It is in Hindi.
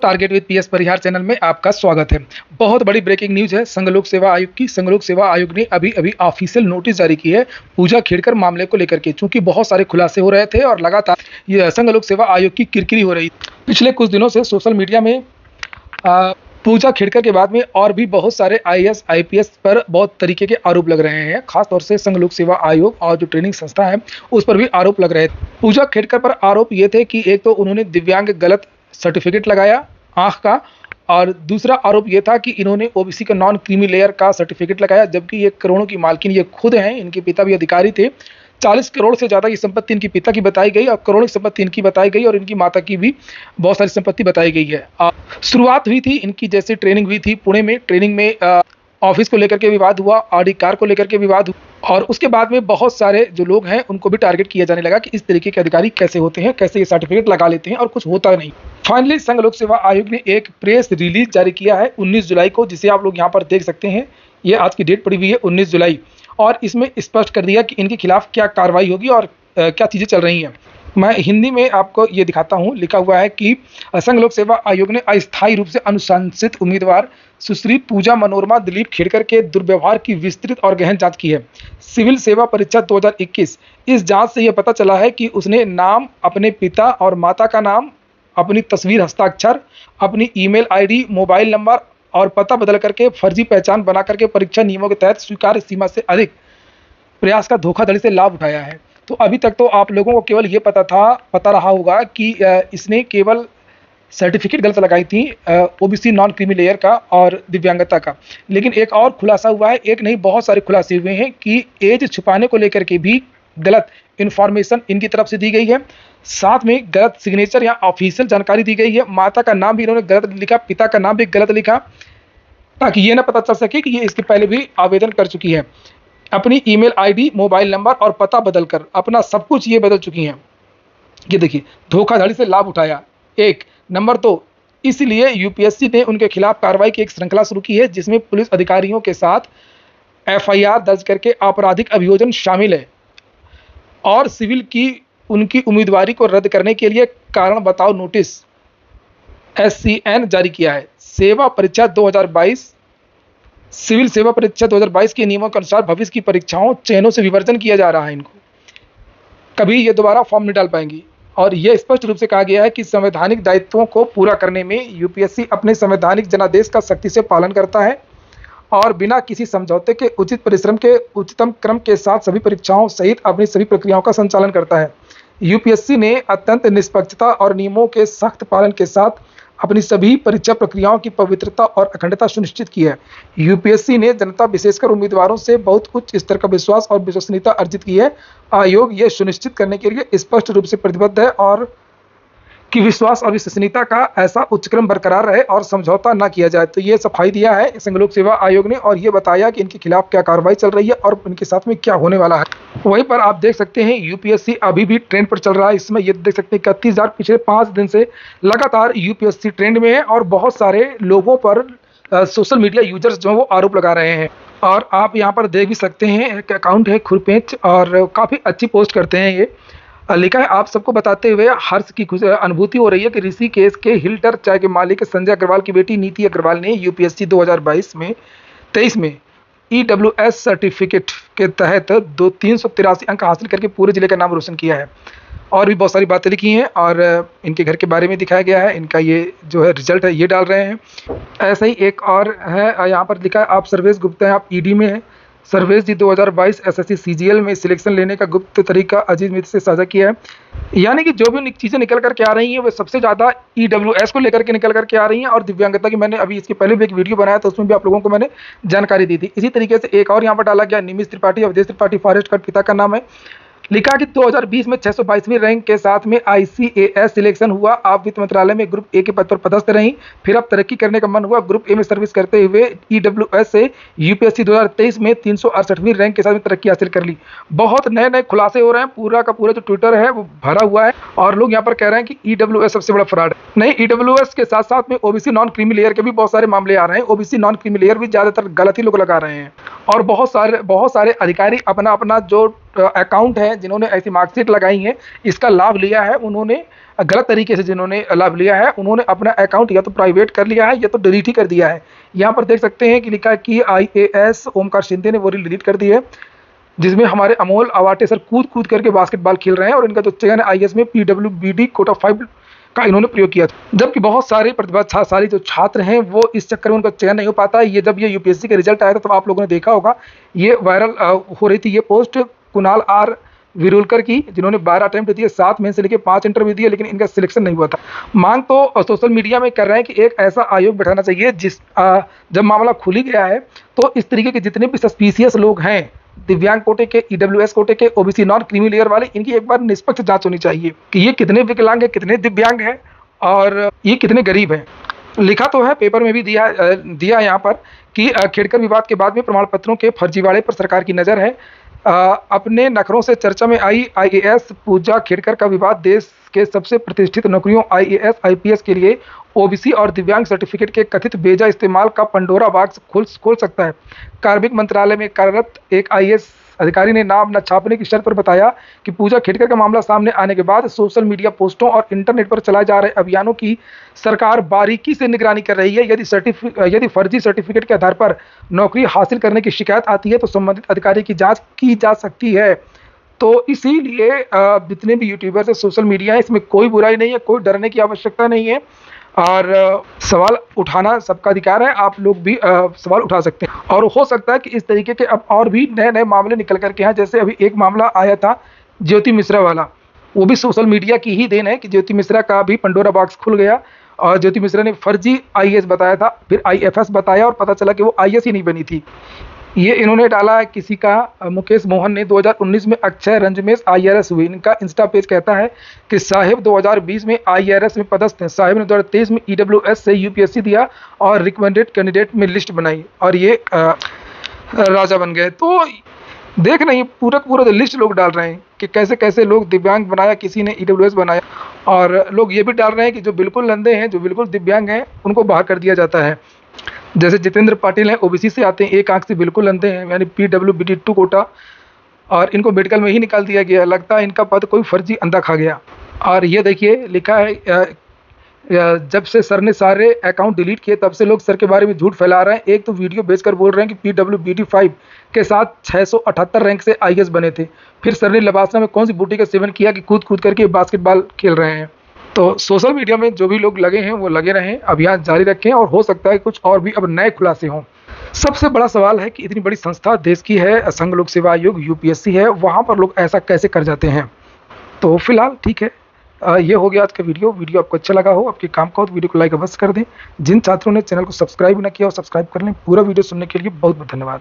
Target with PS Parihar channel में आपका स्वागत है। बहुत बड़ी ब्रेकिंग न्यूज है संघ लोक सेवा आयोग की। संघ लोक सेवा आयोग ने अभी ऑफिशियल नोटिस जारी की है पूजा खेड़कर मामले को लेकर के, चूंकि बहुत सारे खुलासे हो रहे थे और लगातार ये संघ लोक सेवा आयोग की किरकिरी हो रही। पिछले कुछ दिनों से सोशल मीडिया में पूजा खेड़कर के बाद में और भी बहुत सारे आईएएस आईपीएस पर बहुत तरीके के आरोप लग रहे हैं। खासतौर से संघ लोक सेवा आयोग और जो ट्रेनिंग संस्था है उस पर भी आरोप लग रहे थे। पूजा खेड़कर पर आरोप ये थे कि एक तो उन्होंने दिव्यांग गलत सर्टिफिकेट लगाया आंख का, और दूसरा आरोप ये था कि इन्होंने ओबीसी का नॉन क्रीमी लेयर का सर्टिफिकेट लगाया, जबकि ये करोड़ों की मालकिन ये खुद हैं। इनके पिता भी अधिकारी थे। 40 करोड़ से ज़्यादा की संपत्ति इनके पिता की बताई गई और करोड़ों की संपत्ति इनकी बताई गई, और इनकी माता की भी बहुत सारी संपत्ति बताई गई है। शुरुआत हुई थी इनकी, जैसे ट्रेनिंग हुई थी पुणे में, ट्रेनिंग में ऑफिस को लेकर के विवाद हुआ, ऑडी कार को लेकर के विवाद हुआ, और उसके बाद में बहुत सारे जो लोग हैं उनको भी टारगेट किया जाने लगा कि इस तरीके के अधिकारी कैसे होते हैं, कैसे ये सर्टिफिकेट लगा लेते हैं और कुछ होता नहीं। फाइनली संघ लोक सेवा आयोग ने एक प्रेस रिलीज जारी किया है 19 जुलाई को, जिसे आप लोग यहाँ पर देख सकते हैं। ये आज की डेट पड़ी हुई है 19 जुलाई, और इसमें स्पष्ट कर दिया कि इनके खिलाफ क्या कार्रवाई होगी और क्या चीज़ें चल रही हैं। मैं हिंदी में आपको ये दिखाता हूँ। लिखा हुआ है कि संघ लोक सेवा आयोग ने अस्थायी रूप से अनुशंसित उम्मीदवार सुश्री पूजा मनोरमा दिलीप खेड़कर के दुर्व्यवहार की विस्तृत और गहन जांच की है। सिविल सेवा परीक्षा 2021। इस जांच से यह पता चला है कि उसने नाम, अपने पिता और माता का नाम, अपनी तस्वीर हस्ताक्षर, अपनी ईमेल आईडी, मोबाइल नंबर और पता बदल करके फर्जी पहचान बना करके परीक्षा नियमों के तहत स्वीकार्य सीमा से अधिक प्रयास का धोखाधड़ी से लाभ उठाया है। तो अभी तक तो आप लोगों को केवल ये पता रहा होगा कि इसने केवल सर्टिफिकेट गलत लगाई थी ओबीसी नॉन क्रीमी लेयर का और दिव्यांगता का, लेकिन एक और खुलासा हुआ है। एक नहीं, बहुत सारे खुलासे हुए हैं कि एज छुपाने को लेकर के भी गलत इन्फॉर्मेशन इनकी तरफ से दी गई है। साथ में गलत सिग्नेचर या ऑफिशियल जानकारी दी गई है। माता का नाम भी इन्होंने गलत लिखा, पिता का नाम भी गलत लिखा, ताकि ये ना पता चल सके कि ये इसके पहले भी आवेदन कर चुकी है। अपनी ईमेल आईडी, मोबाइल नंबर और पता बदलकर अपना सब कुछ ये बदल चुकी हैं। ये देखिए, धोखाधड़ी से लाभ उठाया। एक नंबर तो इसलिए यूपीएससी ने उनके खिलाफ कार्रवाई की एक श्रृंखला शुरू की है, जिसमें पुलिस अधिकारियों के साथ एफआईआर दर्ज करके आपराधिक अभियोजन शामिल है, और सिविल की उनकी उम्मीदवारी को रद्द करने के लिए कारण बताओ नोटिस एससीएन जारी किया है। सेवा परीक्षा 2022, सिविल सेवा परीक्षा 2022 के नियमों के अनुसार भविष्य की परीक्षाओं चयनों से विवर्जन किया जा रहा है। इनको कभी ये दोबारा फॉर्म नहीं डाल पाएंगी, और यह स्पष्ट रूप से कहा गया है कि संवैधानिक दायित्वों को पूरा करने में यूपीएससी अपने संवैधानिक जनादेश का सख्ती से पालन करता है और बिना किसी समझौते के उचित परिश्रम के उच्चतम क्रम के साथ सभी परीक्षाओं सहित अपनी सभी प्रक्रियाओं का संचालन करता है। यूपीएससी ने अत्यंत निष्पक्षता और नियमों के सख्त पालन के साथ अपनी सभी परीक्षा प्रक्रियाओं की पवित्रता और अखंडता सुनिश्चित की है। यूपीएससी ने जनता, विशेषकर उम्मीदवारों से बहुत उच्च स्तर का विश्वास और विश्वसनीयता अर्जित की है। आयोग यह सुनिश्चित करने के लिए स्पष्ट रूप से प्रतिबद्ध है और कि विश्वास और विश्वसनीयता का ऐसा उच्च क्रम बरकरार रहे और समझौता न किया जाए। तो ये सफाई दिया है संघ लोक सेवा आयोग ने, और ये बताया कि इनके खिलाफ क्या कार्रवाई चल रही है और इनके साथ में क्या होने वाला है। वहीं पर आप देख सकते हैं यूपीएससी अभी भी ट्रेंड पर चल रहा है। इसमें ये देख सकते हैं 31,000 पिछले 5 दिन से लगातार यूपीएससी ट्रेंड में है, और बहुत सारे लोगों पर सोशल मीडिया यूजर्स जो है वो आरोप लगा रहे हैं। और आप यहाँ पर देख भी सकते हैं, एक अकाउंट है खुरपेच, और काफ़ी अच्छी पोस्ट करते हैं ये। लिखा है, आप सबको बताते हुए हर्ष की अनुभूति हो रही है कि ऋषिकेश के हिल्टर चाय के मालिक संजय अग्रवाल की बेटी नीति अग्रवाल ने यूपीएससी 2023 में ईडब्ल्यूएस सर्टिफिकेट के तहत 383 अंक हासिल करके पूरे जिले का नाम रोशन किया है। और भी बहुत सारी बातें लिखी हैं, और इनके घर के बारे में दिखाया गया है। इनका ये जो है रिजल्ट है ये डाल रहे हैं। ऐसे ही एक और है, यहाँ पर लिखा है, आप सर्वेश गुप्ता हैं, आप ईडी में हैं। सर्वेश जी 2022 एसएससी सीजीएल में सिलेक्शन लेने का गुप्त तरीका अजीज मित्र से साझा किया है। यानी कि जो भी चीज़ें निकल करके आ रही हैं वो सबसे ज़्यादा ईडब्ल्यूएस को लेकर के निकल करके आ रही हैं, और दिव्यांगता की मैंने अभी इसके पहले भी एक वीडियो बनाया था, उसमें भी आप लोगों को मैंने जानकारी दी थी। इसी तरीके से एक और यहाँ पर डाला गया, निमिष त्रिपाठी, अवधेश त्रिपाठी, फॉरेस्ट का पिता का नाम है। लिखा कि 2020 में 622वीं रैंक के साथ में आईसीएएस सिलेक्शन हुआ। आप वित्त मंत्रालय में ग्रुप ए के पद पर पदस्थ रहीं, फिर अब तरक्की करने का मन हुआ। ग्रुप ए में सर्विस करते हुए ईडब्ल्यूएस से यूपीएससी 2023 में 368वीं रैंक के साथ में तरक्की हासिल कर ली। बहुत नए नए खुलासे हो रहे हैं, पूरा का पूरा जो ट्विटर है वो भरा हुआ है, और लोग यहाँ पर कह रहे हैं कि ईडब्ल्यूएस सबसे बड़ा फ्रॉड है। नहीं, ईडब्ल्यूएस के साथ साथ में ओबीसी नॉन क्रीमी लेयर के भी बहुत सारे मामले आ रहे हैं। ओबीसी नॉन क्रीमी लेयर भी ज़्यादातर गलत ही लोग लगा रहे हैं, और बहुत सारे अधिकारी अपना जो अकाउंट हैं, जिन्होंने ऐसी मार्कशीट लगाई है, इसका लाभ लिया है, उन्होंने गलत तरीके से जिन्होंने लाभ लिया है, उन्होंने अपना अकाउंट या तो प्राइवेट कर लिया है या तो डिलीट ही कर दिया है। यहाँ पर देख सकते हैं कि लिखा है कि IAS ओमकार शिंदे ने वो रील डिलीट कर दी है, जिसमें हमारे अमोल अवाटे सर कूद कूद करके बास्केटबॉल खेल रहे हैं और इनका जो चयन IAS में PWBD कोटा 5 का इन्होंने प्रयोग किया था। जबकि बहुत सारे प्रतिभाशाली जो छात्र हैं वो इस चक्कर में उनका चयन नहीं हो पाता। ये जब ये UPSC के रिजल्ट आया था तो आप लोगों ने देखा होगा, ये वायरल हो रही थी ये पोस्ट कुणाल R विरुलकर की, जिन्होंने 12 अटेम्प्ट दिए, 7 मेन से लेके 5 इंटरव्यू दिए, लेकिन इनका सिलेक्शन नहीं हुआ था। मांग तो सोशल मीडिया में कर रहे हैं कि एक ऐसा आयोग बैठाना चाहिए जब मामला खुल ही गया है तो इस तरीके के जितने भी सस्पिशियस लोग हैं, दिव्यांग कोटे के, EWS कोटे के, OBC नॉन क्रीमी लेयर वाले, इनकी एक बार निष्पक्ष जांच होनी चाहिए कि ये कितने विकलांग है, कितने दिव्यांग है और ये कितने गरीब हैं। लिखा तो है, पेपर में भी दिया यहाँ पर कि खेड़कर विवाद के बाद में प्रमाण पत्रों के फर्जीवाड़े पर सरकार की नज़र है। अपने नखरों से चर्चा में आई IAS पूजा खेड़कर का विवाद देश के सबसे प्रतिष्ठित नौकरियों IAS IPS के लिए OBC और दिव्यांग सर्टिफिकेट के कथित बेजा इस्तेमाल का पंडोरा बॉक्स खोल सकता है। कार्मिक मंत्रालय में कार्यरत एक IAS अधिकारी ने नाम न छापने की शर्त पर बताया कि पूजा खेड़कर का मामला सामने आने के बाद सोशल मीडिया पोस्टों और इंटरनेट पर चलाए जा रहे अभियानों की सरकार बारीकी से निगरानी कर रही है। यदि फर्जी सर्टिफिकेट के आधार पर नौकरी हासिल करने की शिकायत आती है तो संबंधित अधिकारी की जांच की जा सकती है। तो इसीलिए जितने भी यूट्यूबर्स है, सोशल मीडिया है, इसमें कोई बुराई नहीं है, कोई डरने की आवश्यकता नहीं है और सवाल उठाना सबका अधिकार है। आप लोग भी सवाल उठा सकते हैं और हो सकता है कि इस तरीके के अब और भी नए नए मामले निकल करके हैं। जैसे अभी एक मामला आया था ज्योति मिश्रा वाला, वो भी सोशल मीडिया की ही देन है कि ज्योति मिश्रा का भी पंडोरा बॉक्स खुल गया और ज्योति मिश्रा ने फर्जी IAS बताया था, फिर IFS बताया और पता चला कि वो IAS ही नहीं बनी थी। ये इन्होंने डाला है किसी का, मुकेश मोहन ने 2019 में अक्षय रंजमेश IRS हुए। इनका इंस्टा पेज कहता है कि साहिब 2020 में IRS में पदस्थ हैं। साहिब ने 2023 में EWS से UPSC दिया और रिकमेंडेड कैंडिडेट में लिस्ट बनाई और ये राजा बन गए। तो देख नहीं, पूरा लिस्ट लोग डाल रहे हैं कि कैसे कैसे लोग दिव्यांग बनाया, किसी ने EWS बनाया और लोग ये भी डाल रहे हैं कि जो बिल्कुल अंधे हैं, जो बिल्कुल दिव्यांग हैं, उनको बाहर कर दिया जाता है। जैसे जितेंद्र पाटिल हैं, OBC से आते हैं, एक आंख से बिल्कुल अंधे हैं, यानी PWBD 2 कोटा, और इनको मेडिकल में ही निकाल दिया गया। लगता है इनका पद कोई फर्जी अंधा खा गया। और ये देखिए लिखा है जब से सर ने सारे अकाउंट डिलीट किए तब से लोग सर के बारे में झूठ फैला रहे हैं। एक तो वीडियो बेचकर बोल रहे हैं कि PWBD 5 के साथ 678 रैंक से IAS बने थे। फिर सर ने लबासना में कौन सी बूटी का सेवन किया कि कूद कूद करके बास्केटबॉल खेल रहे हैं। तो सोशल मीडिया में जो भी लोग लगे हैं वो लगे रहें, अभियान जारी रखें और हो सकता है कुछ और भी अब नए खुलासे हों। सबसे बड़ा सवाल है कि इतनी बड़ी संस्था देश की है, संघ लोक सेवा आयोग UPSC है, वहाँ पर लोग ऐसा कैसे कर जाते हैं। तो फिलहाल ठीक है, ये हो गया आज का वीडियो आपको अच्छा लगा हो, आपके काम का हो तो वीडियो को लाइक अवश्य कर दें। जिन छात्रों ने चैनल को सब्सक्राइब न किया हो सब्सक्राइब कर लें। पूरा वीडियो सुनने के लिए बहुत बहुत धन्यवाद।